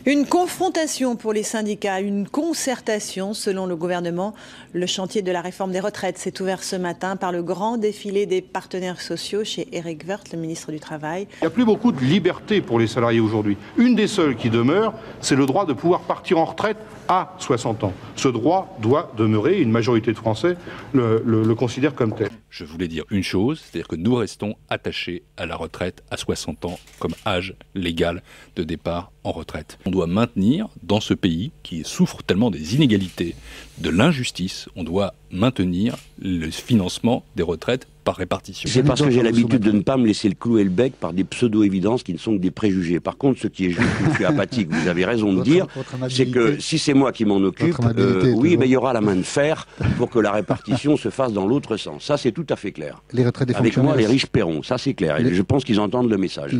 Une confrontation pour les syndicats, une concertation selon le gouvernement. Le chantier de la réforme des retraites s'est ouvert ce matin par le grand défilé des partenaires sociaux chez Éric Woerth, le ministre du Travail. Il n'y a plus beaucoup de liberté pour les salariés aujourd'hui. Une des seules qui demeure, c'est le droit de pouvoir partir en retraite à 60 ans. Ce droit doit demeurer, une majorité de Français le considère comme tel. Je voulais dire une chose, c'est-à-dire que nous restons attachés à la retraite à 60 ans comme âge légal de départ en retraite. On doit maintenir dans ce pays qui souffre tellement des inégalités, de l'injustice, on doit maintenir le financement des retraites par répartition. C'est parce que j'ai l'habitude de ne pas me laisser le clouer le bec par des pseudo-évidences qui ne sont que des préjugés. Par contre, ce qui est juste, je suis apathique, vous avez raison de dire, c'est que si c'est moi qui m'en occupe, oui, il y aura la main de fer pour que la répartition se fasse dans l'autre sens. Ça, c'est tout à fait clair. Les retraites des Avec moi, les riches paieront, ça c'est clair. Et je pense qu'ils entendent le message.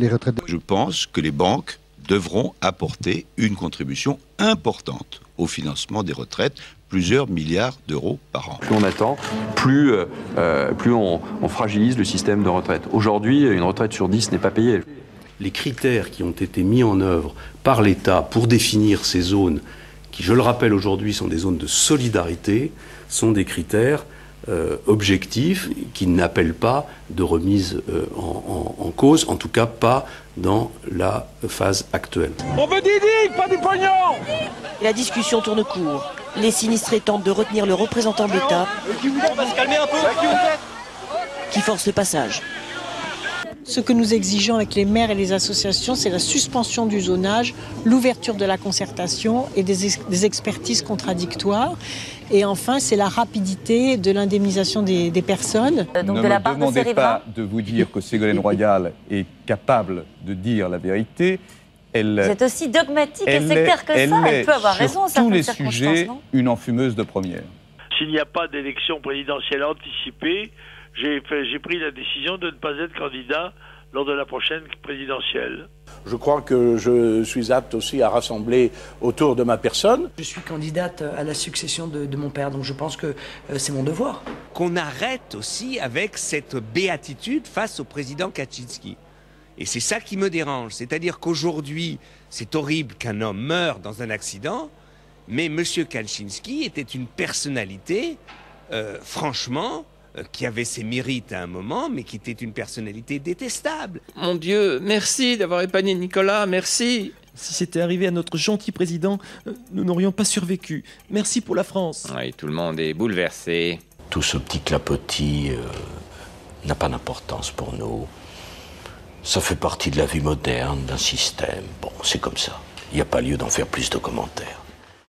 Je pense que les banques devront apporter une contribution importante au financement des retraites, plusieurs milliards d'euros par an. Plus on attend, plus on fragilise le système de retraite. Aujourd'hui, une retraite sur 10 n'est pas payée. Les critères qui ont été mis en œuvre par l'État pour définir ces zones, qui, je le rappelle aujourd'hui, sont des zones de solidarité, sont des critères objectifs qui n'appellent pas de remise en cause, en tout cas pas dans la phase actuelle. On veut des digues, pas du pognon! La discussion tourne court. Les sinistrés tentent de retenir le représentant de l'État On va se calmer un peu. qui force le passage. Ce que nous exigeons avec les maires et les associations, c'est la suspension du zonage, l'ouverture de la concertation et des expertises contradictoires. Et enfin, c'est la rapidité de l'indemnisation des personnes. Donc ne me demandez pas de vous dire que Ségolène Royal est capable de dire la vérité. Vous êtes aussi dogmatique et sectaire que ça. Elle peut avoir raison, ça. Sur tous les sujets, une enfumeuse de première. S'il n'y a pas d'élection présidentielle anticipée, j'ai pris la décision de ne pas être candidat lors de la prochaine présidentielle. Je crois que je suis apte aussi à rassembler autour de ma personne. Je suis candidate à la succession de mon père, donc je pense que c'est mon devoir. Qu'on arrête aussi avec cette béatitude face au président Kaczynski. Et c'est ça qui me dérange, c'est-à-dire qu'aujourd'hui, c'est horrible qu'un homme meure dans un accident, mais M. Kaczynski était une personnalité, franchement, qui avait ses mérites à un moment, mais qui était une personnalité détestable. Mon Dieu, merci d'avoir épargné Nicolas, merci. Si c'était arrivé à notre gentil président, nous n'aurions pas survécu. Merci pour la France. Oui, tout le monde est bouleversé. Tout ce petit clapotis n'a pas d'importance pour nous. Ça fait partie de la vie moderne, d'un système. Bon, c'est comme ça. Il n'y a pas lieu d'en faire plus de commentaires.